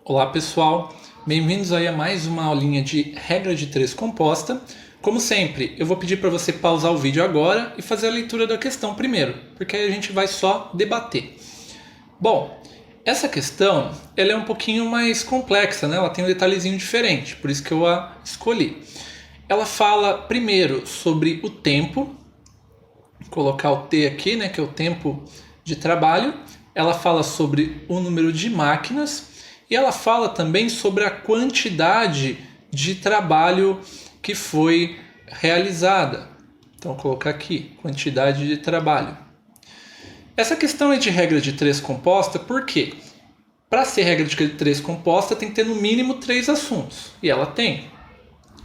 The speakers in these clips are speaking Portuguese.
Olá pessoal, bem-vindos aí a mais uma aulinha de regra de três composta. Como sempre, eu vou pedir para você pausar o vídeo agora e fazer a leitura da questão primeiro, porque aí a gente vai só debater. Bom, essa questão ela é um pouquinho mais complexa, né? Ela tem um detalhezinho diferente, por isso que eu a escolhi. Ela fala primeiro sobre o tempo, vou colocar o T aqui, né, que é o tempo de trabalho. Ela fala sobre o número de máquinas. E ela fala também sobre a quantidade de trabalho que foi realizada. Então, vou colocar aqui, quantidade de trabalho. Essa questão é de regra de três composta, por quê? Para ser regra de três composta, tem que ter no mínimo 3 assuntos. E ela tem.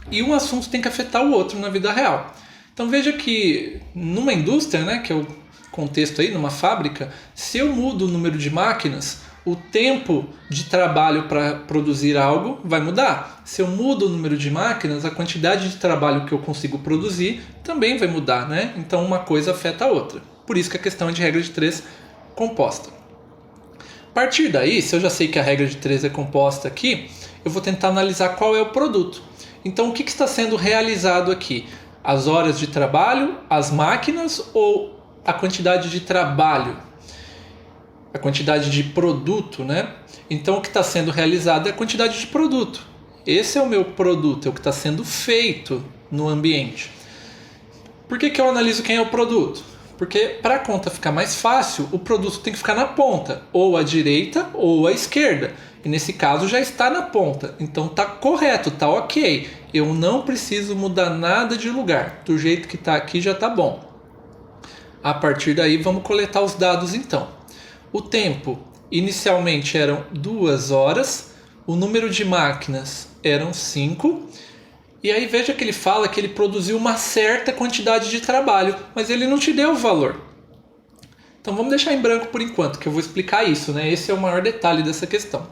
E um assunto tem que afetar o outro na vida real. Então, veja que numa indústria, né, que é o contexto aí, numa fábrica, se eu mudo o número de máquinas, o tempo de trabalho para produzir algo vai mudar. Se eu mudo o número de máquinas, a quantidade de trabalho que eu consigo produzir também vai mudar, né? Então uma coisa afeta a outra. Por isso que a questão é de regra de três composta. A partir daí, se eu já sei que a regra de três é composta aqui, eu vou tentar analisar qual é o produto. Então o que está sendo realizado aqui? As horas de trabalho, as máquinas ou a quantidade de trabalho? A quantidade de produto, né? Então o que está sendo realizado é a quantidade de produto. Esse é o meu produto, é o que está sendo feito no ambiente. Por que eu analiso quem é o produto? Porque para a conta ficar mais fácil, o produto tem que ficar na ponta, ou à direita ou à esquerda. E nesse caso já está na ponta, então está correto, está ok. Eu não preciso mudar nada de lugar, do jeito que está aqui já está bom. A partir daí vamos coletar os dados então. O tempo inicialmente eram 2 horas, o número de máquinas eram 5, e aí veja que ele fala que ele produziu uma certa quantidade de trabalho, mas ele não te deu o valor. Então vamos deixar em branco por enquanto, que eu vou explicar isso, né? Esse é o maior detalhe dessa questão.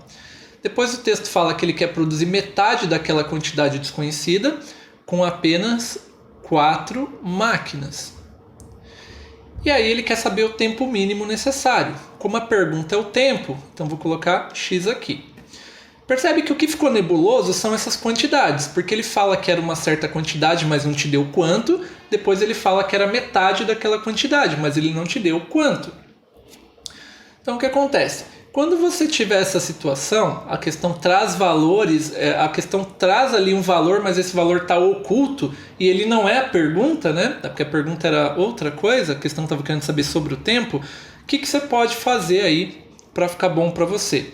Depois o texto fala que ele quer produzir metade daquela quantidade desconhecida com apenas 4 máquinas. E aí ele quer saber o tempo mínimo necessário. Como a pergunta é o tempo, então vou colocar X aqui. Percebe que o que ficou nebuloso são essas quantidades, porque ele fala que era uma certa quantidade, mas não te deu quanto. Depois ele fala que era metade daquela quantidade, mas ele não te deu quanto. Então o que acontece? Quando você tiver essa situação, a questão traz valores, a questão traz ali um valor, mas esse valor está oculto e ele não é a pergunta, né? Porque a pergunta era outra coisa, a questão estava querendo saber sobre o tempo. O que você pode fazer aí para ficar bom para você?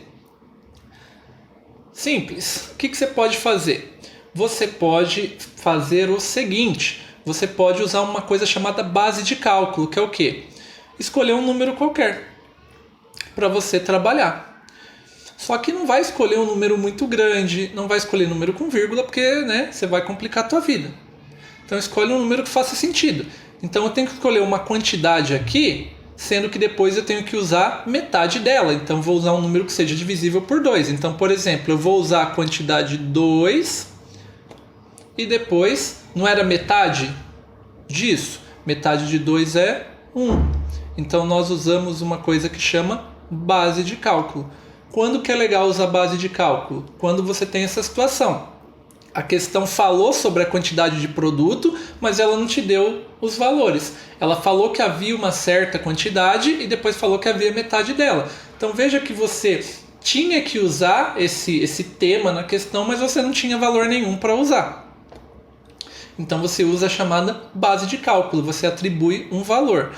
Simples. O que você pode fazer? Você pode fazer o seguinte, você pode usar uma coisa chamada base de cálculo, que é o quê? Escolher um número qualquer para você trabalhar. Só que não vai escolher um número muito grande, não vai escolher número com vírgula, porque né, você vai complicar a tua vida. Então escolhe um número que faça sentido. Então eu tenho que escolher uma quantidade aqui, sendo que depois eu tenho que usar metade dela. Então vou usar um número que seja divisível por 2. Então, por exemplo, eu vou usar a quantidade 2 e depois, não era metade disso? Metade de 2 é 1. Então nós usamos uma coisa que chama base de cálculo. Quando que é legal usar base de cálculo? Quando você tem essa situação. A questão falou sobre a quantidade de produto, mas ela não te deu os valores. Ela falou que havia uma certa quantidade e depois falou que havia metade dela. Então veja que você tinha que usar esse tema na questão, mas você não tinha valor nenhum para usar. Então você usa a chamada base de cálculo, você atribui um valor.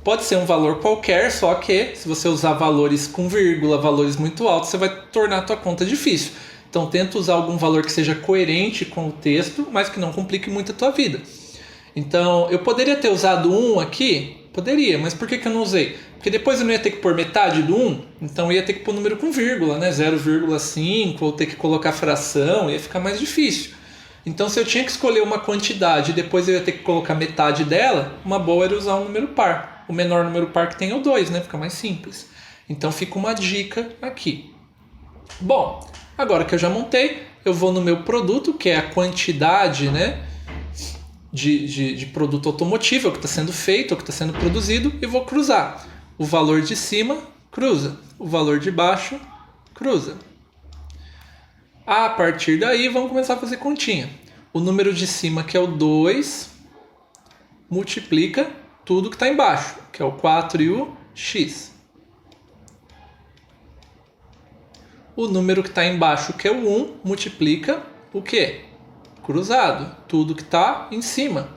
Pode ser um valor qualquer, só que se você usar valores com vírgula, valores muito altos, você vai tornar a tua conta difícil. Então tenta usar algum valor que seja coerente com o texto, mas que não complique muito a tua vida. Então eu poderia ter usado 1 aqui? Poderia, mas por que eu não usei? Porque depois eu não ia ter que pôr metade do 1, então eu ia ter que pôr número com vírgula, né? 0,5, ou ter que colocar fração, ia ficar mais difícil. Então se eu tinha que escolher uma quantidade e depois eu ia ter que colocar metade dela, uma boa era usar um número par. O menor número par que tem é o 2, né? Fica mais simples. Então fica uma dica aqui. Bom, agora que eu já montei, eu vou no meu produto, que é a quantidade, né, de produto automotivo, é o que está sendo feito, é o que está sendo produzido, e vou cruzar. O valor de cima cruza, o valor de baixo cruza. A partir daí, vamos começar a fazer continha. O número de cima, que é o 2, multiplica tudo que está embaixo, que é o 4 e o x. O número que está embaixo, que é o 1, multiplica o quê? Cruzado, tudo que está em cima,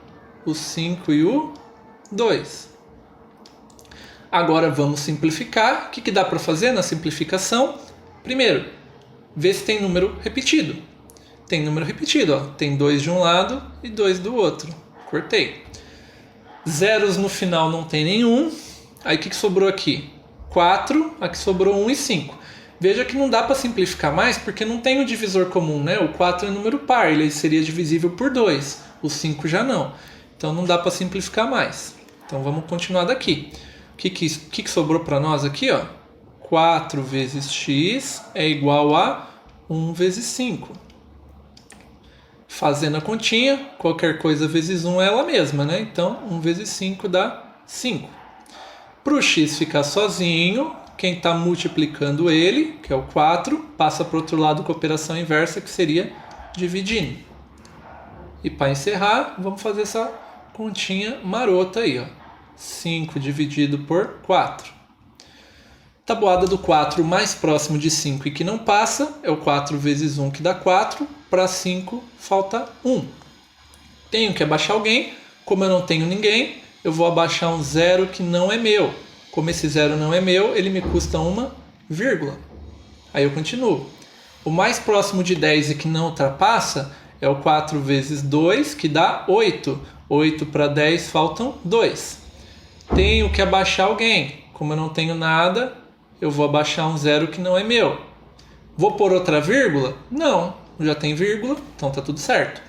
o 5 e o 2. Agora vamos simplificar. O que dá para fazer na simplificação? Primeiro, ver se tem número repetido. Tem número repetido, ó. Tem 2 de um lado e 2 do outro. Cortei. Zeros no final não tem nenhum. Aí o que sobrou aqui? 4, aqui sobrou 1 e 5. Veja que não dá para simplificar mais porque não tem o divisor comum, né? O 4 é número par, ele seria divisível por 2. O 5 já não. Então não dá para simplificar mais. Então vamos continuar daqui. O que sobrou para nós aqui, ó? 4 vezes x é igual a 1 vezes 5. Fazendo a continha, qualquer coisa vezes 1 é ela mesma, né? Então 1 vezes 5 dá 5. Para o x ficar sozinho, quem está multiplicando ele, que é o 4, passa para o outro lado com a operação inversa, que seria dividindo. E para encerrar, vamos fazer essa continha marota aí, ó. 5 dividido por 4. Tabuada do 4 mais próximo de 5 e que não passa é o 4 vezes 1, que dá 4. Para 5 falta 1. Tenho que abaixar alguém. Como eu não tenho ninguém, eu vou abaixar um zero que não é meu. Como esse zero não é meu, ele me custa uma vírgula. Aí eu continuo. O mais próximo de 10 e que não ultrapassa é o 4 vezes 2, que dá 8. 8 para 10 faltam 2. Tenho que abaixar alguém. Como eu não tenho nada, eu vou abaixar um zero que não é meu. Vou pôr outra vírgula? Não, já tem vírgula, então tá tudo certo.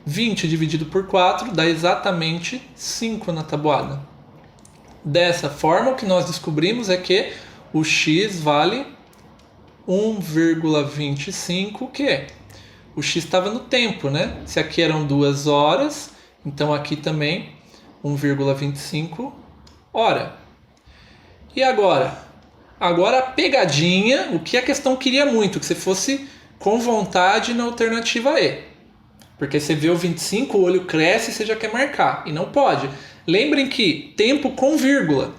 20 dividido por 4 dá exatamente 5 na tabuada. Dessa forma, o que nós descobrimos é que o x vale 1,25, o quê? O x estava no tempo, né? Se aqui eram 2 horas, então aqui também 1,25 hora. E agora? Agora a pegadinha, o que a questão queria muito, que você fosse com vontade na alternativa E. Porque você vê o 25, o olho cresce e você já quer marcar. E não pode. Lembrem que tempo com vírgula.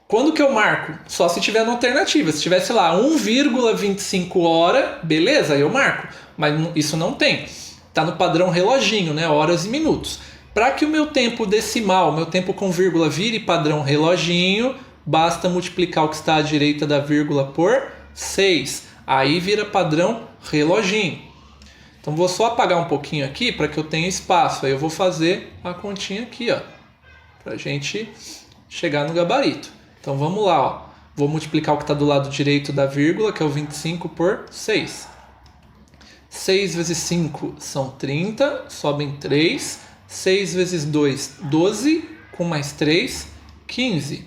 Quando que eu marco? Só se tiver na alternativa. Se tivesse lá 1,25 hora, beleza, eu marco. Mas isso não tem. Está no padrão reloginho, né? Horas e minutos. Para que o meu tempo decimal, meu tempo com vírgula vire padrão reloginho, basta multiplicar o que está à direita da vírgula por 6. Aí vira padrão reloginho. Então vou só apagar um pouquinho aqui para que eu tenha espaço. Aí eu vou fazer a continha aqui, ó, para a gente chegar no gabarito. Então vamos lá, ó. Vou multiplicar o que está do lado direito da vírgula, que é o 25, por 6. 6 vezes 5 são 30, sobem 3. 6 vezes 2, 12, com mais 3, 15.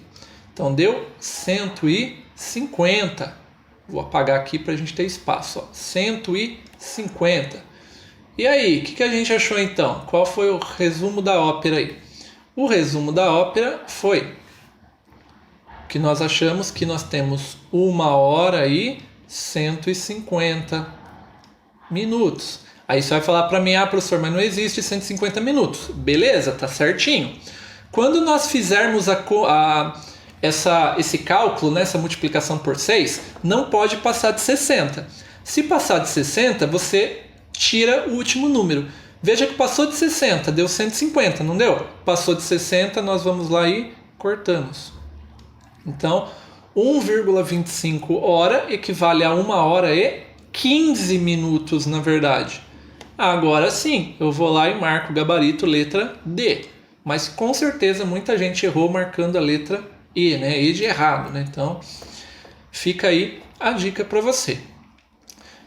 Então deu 150. Vou apagar aqui para a gente ter espaço, ó. 150. E aí, o que a gente achou então? Qual foi o resumo da ópera aí? O resumo da ópera foi que nós achamos que nós temos 1 hora e 150 minutos. Aí você vai falar para mim, professor, mas não existe 150 minutos. Beleza, tá certinho. Quando nós fizermos esse cálculo, né, essa multiplicação por 6, não pode passar de 60. Se passar de 60, você tira o último número. Veja que passou de 60, deu 150, não deu? Passou de 60, nós vamos lá e cortamos. Então, 1,25 hora equivale a 1 hora e 15 minutos, na verdade. Agora sim, eu vou lá e marco o gabarito letra D. Mas com certeza muita gente errou marcando a letra E, né? E de errado, né? Então, fica aí a dica para você.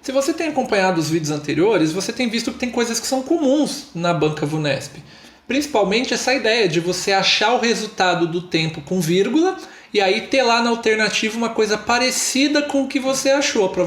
Se você tem acompanhado os vídeos anteriores, você tem visto que tem coisas que são comuns na banca VUNESP. Principalmente essa ideia de você achar o resultado do tempo com vírgula e aí ter lá na alternativa uma coisa parecida com o que você achou.